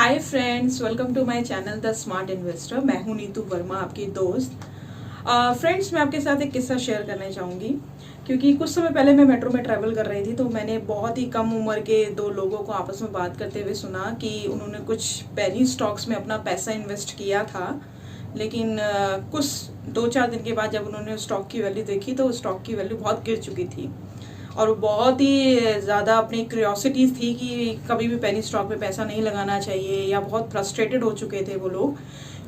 Hi friends, welcome to my channel the smart investor. मैं हूं नीतू वर्मा, आपकी दोस्त। फ्रेंड्स, मैं आपके साथ एक किस्सा शेयर करना चाहूँगी क्योंकि कुछ समय पहले मैं मेट्रो में ट्रैवल कर रही थी तो मैंने बहुत ही कम उम्र के दो लोगों को आपस में बात करते हुए सुना कि उन्होंने कुछ पेनी स्टॉक्स में अपना पैसा इन्वेस्ट किया था, लेकिन कुछ 2-4 दिन के बाद जब उन्होंने स्टॉक की वैल्यू देखी तो स्टॉक की वैल्यू बहुत गिर चुकी थी और बहुत ही ज़्यादा अपनी क्यूरियोसिटी थी कि कभी भी पेनी स्टॉक में पैसा नहीं लगाना चाहिए, या बहुत फ्रस्ट्रेटेड हो चुके थे वो लोग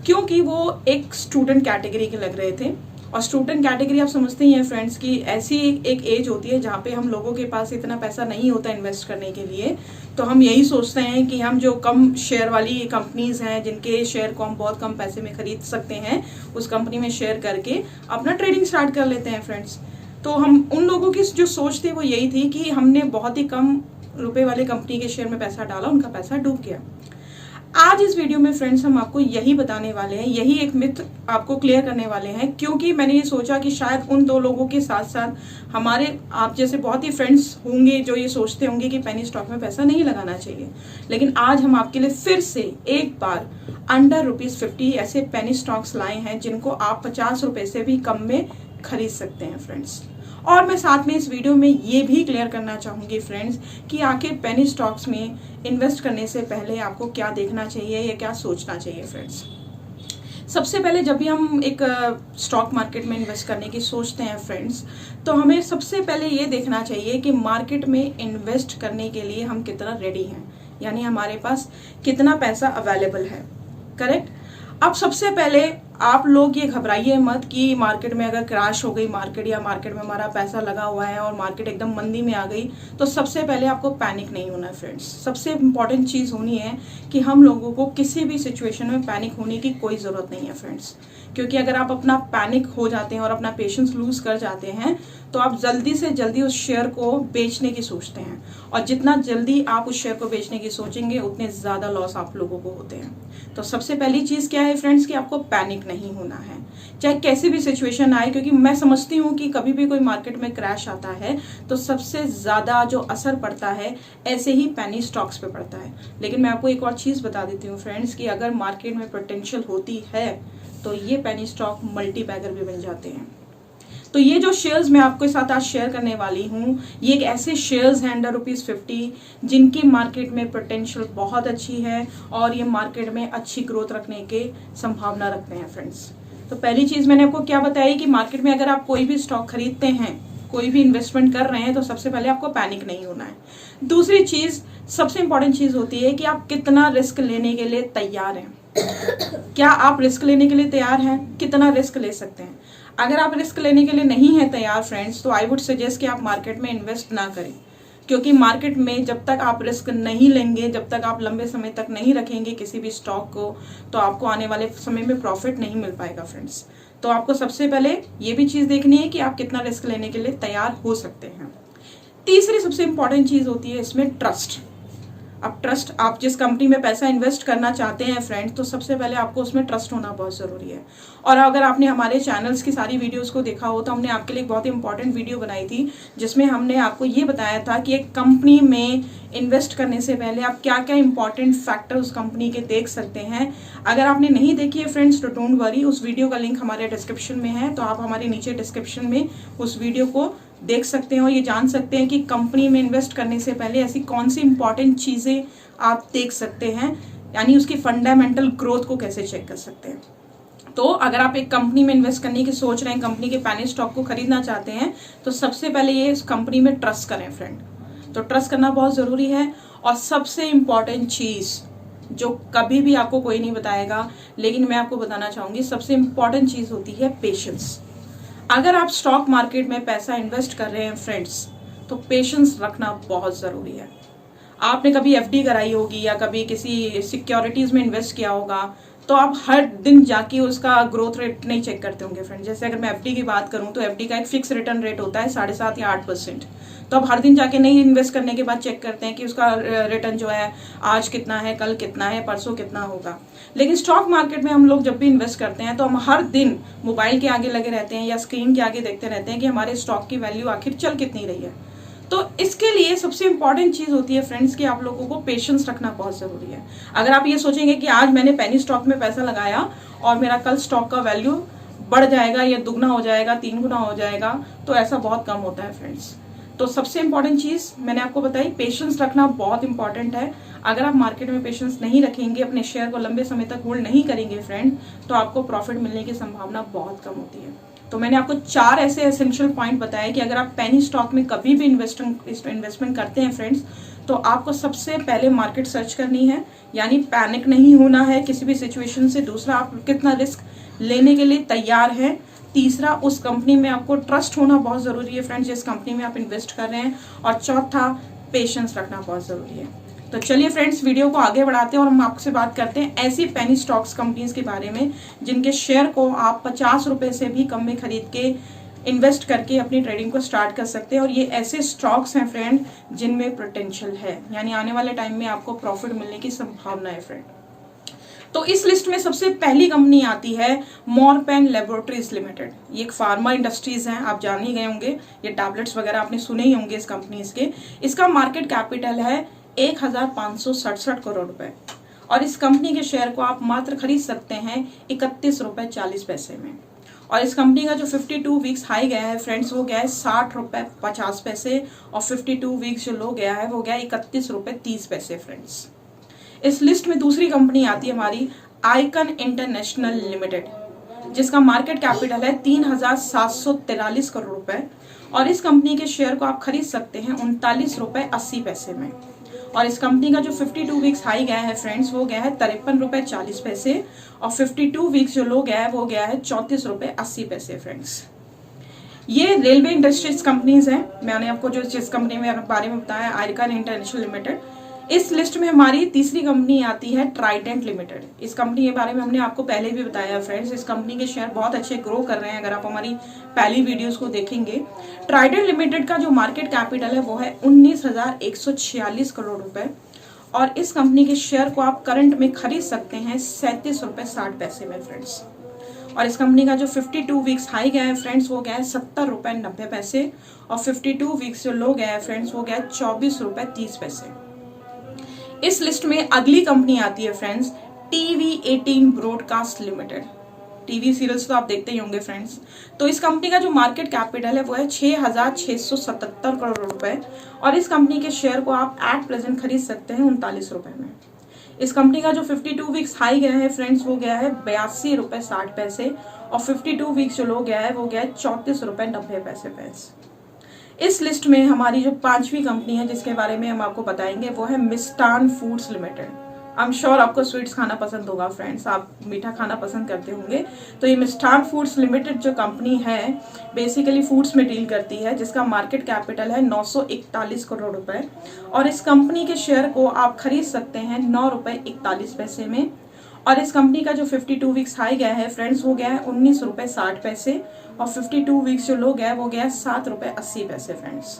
क्योंकि वो एक स्टूडेंट कैटेगरी के लग रहे थे। और स्टूडेंट कैटेगरी आप समझते ही हैं फ्रेंड्स कि ऐसी एक एज होती है जहाँ पे हम लोगों के पास इतना पैसा नहीं होता इन्वेस्ट करने के लिए, तो हम यही सोचते हैं कि हम जो कम शेयर वाली कंपनीज हैं जिनके शेयर को हम बहुत कम पैसे में खरीद सकते हैं, उस कंपनी में शेयर करके अपना ट्रेडिंग स्टार्ट कर लेते हैं फ्रेंड्स। तो हम उन लोगों की जो सोच थी वो यही थी कि हमने बहुत ही कम रुपए वाले कंपनी के शेयर में पैसा डाला, उनका पैसा डूब गया। आज इस वीडियो में फ्रेंड्स हम आपको यही बताने वाले हैं, यही एक मिथ आपको क्लियर करने वाले हैं, क्योंकि मैंने ये सोचा कि शायद उन दो लोगों के साथ साथ हमारे आप जैसे बहुत ही फ्रेंड्स होंगे जो ये सोचते होंगे कि पेनी स्टॉक में पैसा नहीं लगाना चाहिए। लेकिन आज हम आपके लिए फिर से एक बार अंडर ₹50 ऐसे पेनी स्टॉक्स लाए हैं जिनको आप 50 रुपए से भी कम में खरीद सकते हैं फ्रेंड्स। और मैं साथ में इस वीडियो में ये भी क्लियर करना चाहूँगी फ्रेंड्स कि आखिर पेनी स्टॉक्स में इन्वेस्ट करने से पहले आपको क्या देखना चाहिए या क्या सोचना चाहिए फ्रेंड्स। सबसे पहले जब भी हम एक स्टॉक मार्केट में इन्वेस्ट करने की सोचते हैं फ्रेंड्स, तो हमें सबसे पहले ये देखना चाहिए कि मार्केट में इन्वेस्ट करने के लिए हम कितना रेडी हैं, यानी हमारे पास कितना पैसा अवेलेबल है। करेक्ट। अब सबसे पहले आप लोग ये घबराइए मत कि मार्केट में अगर क्रैश हो गई मार्केट, या मार्केट में हमारा पैसा लगा हुआ है और मार्केट एकदम मंदी में आ गई, तो सबसे पहले आपको पैनिक नहीं होना है फ्रेंड्स। सबसे इम्पॉर्टेंट चीज़ होनी है कि हम लोगों को किसी भी सिचुएशन में पैनिक होने की कोई ज़रूरत नहीं है फ्रेंड्स, क्योंकि अगर आप अपना पैनिक हो जाते हैं और अपना पेशेंस लूज कर जाते हैं तो आप जल्दी से जल्दी उस शेयर को बेचने की सोचते हैं, और जितना जल्दी आप उस शेयर को बेचने की सोचेंगे उतने ज़्यादा लॉस आप लोगों को होते हैं। तो सबसे पहली चीज़ क्या है फ्रेंड्स कि आपको पैनिक नहीं होना है, चाहे कैसी भी सिचुएशन आए, क्योंकि मैं समझती हूँ कि कभी भी कोई मार्केट में क्रैश आता है तो सबसे ज़्यादा जो असर पड़ता है ऐसे ही पेनी स्टॉक्स पे पड़ता है। लेकिन मैं आपको एक और चीज़ बता देती हूँ फ्रेंड्स कि अगर मार्केट में पोटेंशियल होती है तो ये पेनी स्टॉक मल्टी बैगर भी बन जाते हैं। तो ये जो शेयर्स मैं आपके साथ आज शेयर करने वाली हूँ, ये एक ऐसे शेयर्स हैं अंडर ₹50 जिनकी मार्केट में पोटेंशियल बहुत अच्छी है और ये मार्केट में अच्छी ग्रोथ रखने के संभावना रखते हैं फ्रेंड्स। तो पहली चीज़ मैंने आपको क्या बताई कि मार्केट में अगर आप कोई भी स्टॉक खरीदते हैं, कोई भी इन्वेस्टमेंट कर रहे हैं, तो सबसे पहले आपको पैनिक नहीं होना है। दूसरी चीज़, सबसे इंपॉर्टेंट चीज़ होती है कि आप कितना रिस्क लेने के लिए तैयार हैं। क्या आप रिस्क लेने के लिए तैयार हैं? कितना रिस्क ले सकते हैं? अगर आप रिस्क लेने के लिए नहीं है तैयार फ्रेंड्स, तो आई वुड सजेस्ट कि आप मार्केट में इन्वेस्ट ना करें, क्योंकि मार्केट में जब तक आप रिस्क नहीं लेंगे, जब तक आप लंबे समय तक नहीं रखेंगे किसी भी स्टॉक को, तो आपको आने वाले समय में प्रॉफिट नहीं मिल पाएगा फ्रेंड्स। तो आपको सबसे पहले ये भी चीज़ देखनी है कि आप कितना रिस्क लेने के लिए तैयार हो सकते हैं। तीसरी सबसे इंपॉर्टेंट चीज़ होती है इसमें ट्रस्ट। अब ट्रस्ट, आप जिस कंपनी में पैसा इन्वेस्ट करना चाहते हैं फ्रेंड्स, तो सबसे पहले आपको उसमें ट्रस्ट होना बहुत ज़रूरी है। और अगर आपने हमारे चैनल्स की सारी वीडियोस को देखा हो तो हमने आपके लिए एक बहुत इंपॉर्टेंट वीडियो बनाई थी जिसमें हमने आपको ये बताया था कि एक कंपनी में इन्वेस्ट करने से पहले आप क्या क्या इंपॉर्टेंट फैक्टर उस कंपनी के देख सकते हैं। अगर आपने नहीं देखी है फ्रेंड्स तो डोंट वरी, उस वीडियो का लिंक हमारे डिस्क्रिप्शन में है, तो आप हमारे नीचे डिस्क्रिप्शन में उस वीडियो को देख सकते हैं और ये जान सकते हैं कि कंपनी में इन्वेस्ट करने से पहले ऐसी कौन सी इंपॉर्टेंट चीज़ें आप देख सकते हैं, यानी उसकी फंडामेंटल ग्रोथ को कैसे चेक कर सकते हैं। तो अगर आप एक कंपनी में इन्वेस्ट करने की सोच रहे हैं, कंपनी के पेनी स्टॉक को खरीदना चाहते हैं, तो सबसे पहले ये इस कंपनी में ट्रस्ट करें फ्रेंड। तो ट्रस्ट करना बहुत ज़रूरी है। और सबसे इम्पॉर्टेंट चीज़ जो कभी भी आपको कोई नहीं बताएगा, लेकिन मैं आपको बताना चाहूँगी, सबसे इम्पॉर्टेंट चीज़ होती है पेशेंस। अगर आप स्टॉक मार्केट में पैसा इन्वेस्ट कर रहे हैं फ्रेंड्स, तो पेशेंस रखना बहुत ज़रूरी है। आपने कभी एफडी कराई होगी या कभी किसी सिक्योरिटीज़ में इन्वेस्ट किया होगा, तो आप हर दिन जाके उसका ग्रोथ रेट नहीं चेक करते होंगे फ्रेंड। जैसे अगर मैं एफडी की बात करूं तो एफडी का एक फिक्स रिटर्न रेट होता है 7.5 या 8%। तो आप हर दिन जाके नहीं इन्वेस्ट करने के बाद चेक करते हैं कि उसका रिटर्न जो है आज कितना है, कल कितना है, परसों कितना होगा। लेकिन स्टॉक मार्केट में हम लोग जब भी इन्वेस्ट करते हैं तो हम हर दिन मोबाइल के आगे लगे रहते हैं या स्क्रीन के आगे देखते रहते हैं कि हमारे स्टॉक की वैल्यू आखिर चल कितनी रही है। तो इसके लिए सबसे इंपॉर्टेंट चीज होती है फ्रेंड्स कि आप लोगों को पेशेंस रखना बहुत जरूरी है। अगर आप ये सोचेंगे कि आज मैंने पेनी स्टॉक में पैसा लगाया और मेरा कल स्टॉक का वैल्यू बढ़ जाएगा या दुगना हो जाएगा, 3 गुना हो जाएगा, तो ऐसा बहुत कम होता है फ्रेंड्स। तो सबसे इंपॉर्टेंट चीज मैंने आपको बताई, पेशेंस रखना बहुत इंपॉर्टेंट है। अगर आप मार्केट में पेशेंस नहीं रखेंगे, अपने शेयर को लंबे समय तक होल्ड नहीं करेंगे फ्रेंड, तो आपको प्रॉफिट मिलने की संभावना बहुत कम होती है। तो मैंने आपको 4 ऐसे एसेंशियल पॉइंट बताए कि अगर आप पेनी स्टॉक में कभी भी इन्वेस्टमेंट करते हैं फ्रेंड्स, तो आपको सबसे पहले मार्केट सर्च करनी है, यानी पैनिक नहीं होना है किसी भी सिचुएशन से। दूसरा, आप कितना रिस्क लेने के लिए तैयार हैं। तीसरा, उस कंपनी में आपको ट्रस्ट होना बहुत जरूरी है फ्रेंड्स, जिस कंपनी में आप इन्वेस्ट कर रहे हैं। और चौथा, पेशेंस रखना बहुत जरूरी है। तो चलिए फ्रेंड्स, वीडियो को आगे बढ़ाते हैं और हम आपसे बात करते हैं ऐसी पेनी स्टॉक्स कंपनीज के बारे में जिनके शेयर को आप 50 रुपए से भी कम में खरीद के इन्वेस्ट करके अपनी ट्रेडिंग को स्टार्ट कर सकते हैं। और ये ऐसे स्टॉक्स हैं फ्रेंड जिनमें पोटेंशियल है, यानी आने वाले टाइम में आपको प्रॉफिट मिलने की संभावना है फ्रेंड। तो इस लिस्ट में सबसे पहली कंपनी आती है मॉरपेन लेबोरेटरीज लिमिटेड। ये एक फार्मा इंडस्ट्रीज है, आप जान ही गए होंगे, ये टैबलेट्स वगैरह आपने सुने ही होंगे इस कंपनीज के। इसका मार्केट कैपिटल है 1567 करोड़ रुपए और इस कंपनी के शेयर को आप मात्र खरीद सकते हैं 31 रुपए 40 पैसे में। और इस कंपनी का जो 52 वीक्स हाई गया है फ्रेंड्स, वो गया है 60 रुपए 50 पैसे और 52 वीक्स जो लो गया है वो गया 31 रुपए 30 पैसे फ्रेंड्स। इस लिस्ट में दूसरी कंपनी आती है हमारी आइकन इंटरनेशनल लिमिटेड, जिसका मार्केट कैपिटल है 3743 करोड़ रुपए और इस कंपनी के शेयर को आप खरीद सकते हैं 39 रुपए 80 पैसे में। और इस कंपनी का जो 52 वीक्स हाई गया है फ्रेंड्स, वो गया है 53 रुपए 40 पैसे और 52 वीक्स जो लो गया है वो गया है 34 रुपए 80 पैसे फ्रेंड्स। ये रेलवे इंडस्ट्रीज कंपनीज हैं। मैंने आपको जो जिस कंपनी में बारे में बताया, आइकन इंटरनेशनल लिमिटेड। इस लिस्ट में हमारी तीसरी कंपनी आती है ट्राइडेंट लिमिटेड। इस कंपनी के बारे में हमने आपको पहले भी बताया फ्रेंड्स, इस कंपनी के शेयर बहुत अच्छे ग्रो कर रहे हैं अगर आप हमारी पहली वीडियोस को देखेंगे। ट्राइडेंट लिमिटेड का जो मार्केट कैपिटल है वो है 19,146 करोड़ रुपए और इस कंपनी के शेयर को आप करंट में खरीद सकते हैं 37 रुपए 60 पैसे में फ्रेंड्स। और इस कंपनी का जो 52 वीक्स हाई गया है फ्रेंड्स, वो गया है 70 रुपए 90 पैसे और 52 वीक्स जो लो गया है फ्रेंड्स, वो गया है 24 रुपए 30 पैसे। इस लिस्ट में अगली कंपनी आती है friends TV18 broadcast limited. TV serials तो आप देखते ही होंगे फ्रेंड्स। तो इस कंपनी का जो मार्केट कैपिटल है वो है 6,677 करोड़ रुपए और इस कंपनी के शेयर को आप एट प्रेजेंट खरीद सकते हैं 39 रुपए में। इस कंपनी का जो 52 वीक्स हाई गया है फ्रेंड्स, वो गया है 82 रुपए 60 पैसे और 52 वीक्स जो लो गया है वो गया है 34 रुपए 90 पैसे फ्रेंड्स। इस लिस्ट में हमारी जो पांचवी कंपनी है जिसके बारे में हम आपको बताएंगे वो है Mishtann foods limited. I am sure आपको स्वीट्स खाना पसंद होगा फ्रेंड्स, आप मीठा खाना पसंद करते होंगे। तो ये मिष्टान फूड्स लिमिटेड जो कंपनी है बेसिकली फूड्स में डील करती है, जिसका मार्केट कैपिटल है 941 करोड़ रुपए और इस कंपनी के शेयर को आप खरीद सकते हैं 9 रुपए 41 पैसे में। और इस कंपनी का जो 52 वीक्स हाई गया है फ्रेंड्स, वो गया है 19 रुपए 60 पैसे और 52 वीक्स जो लो गया है वो गया है 7 रुपए 80 पैसे फ्रेंड्स।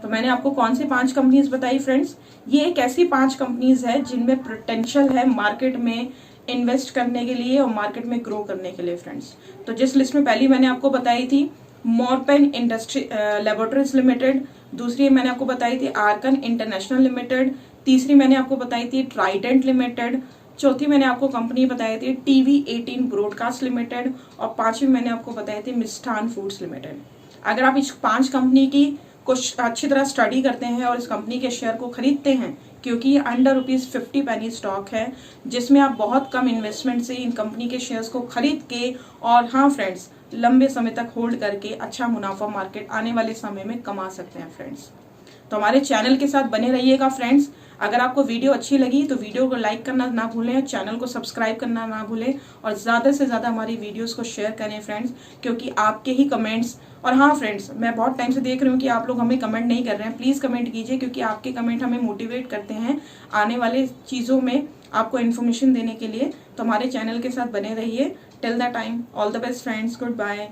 तो मैंने आपको कौन सी 5 कंपनीज बताई फ्रेंड्स, ये एक ऐसी 5 कंपनीज है जिनमें पोटेंशियल है मार्केट में इन्वेस्ट करने के लिए और मार्केट में ग्रो करने के लिए फ्रेंड्स। तो जिस लिस्ट में पहली मैंने आपको बताई थी मॉरपेन इंडस्ट्री लेबोरेटरीज लिमिटेड, दूसरी मैंने आपको बताई थी आर्कन इंटरनेशनल लिमिटेड, तीसरी मैंने आपको बताई थी ट्राइडेंट लिमिटेड, चौथी मैंने आपको कंपनी बताई थी TV18 ब्रॉडकास्ट लिमिटेड और पांचवी मैंने आपको बताई थी मिष्टान फूड्स लिमिटेड। अगर आप इस 5 कंपनी की कुछ अच्छी तरह स्टडी करते हैं और इस कंपनी के शेयर को खरीदते हैं, क्योंकि ये अंडर ₹50 पेनी स्टॉक है जिसमें आप बहुत कम इन्वेस्टमेंट से इन कंपनी के शेयर्स को खरीद के और हाँ फ्रेंड्स लंबे समय तक होल्ड करके अच्छा मुनाफा मार्केट आने वाले समय में कमा सकते हैं फ्रेंड्स। तो हमारे चैनल के साथ बने रहिएगा फ्रेंड्स। अगर आपको वीडियो अच्छी लगी तो वीडियो को लाइक करना ना भूलें, चैनल को सब्सक्राइब करना ना भूलें और ज़्यादा से ज़्यादा हमारी वीडियोस को शेयर करें फ्रेंड्स, क्योंकि आपके ही कमेंट्स और हाँ फ्रेंड्स मैं बहुत टाइम से देख रही हूँ कि आप लोग हमें कमेंट नहीं कर रहे हैं, प्लीज़ कमेंट कीजिए क्योंकि आपके कमेंट हमें मोटिवेट करते हैं आने वाले चीज़ों में आपको इन्फॉर्मेशन देने के लिए। तो हमारे चैनल के साथ बने रहिए। Till the time all the best friends, good bye.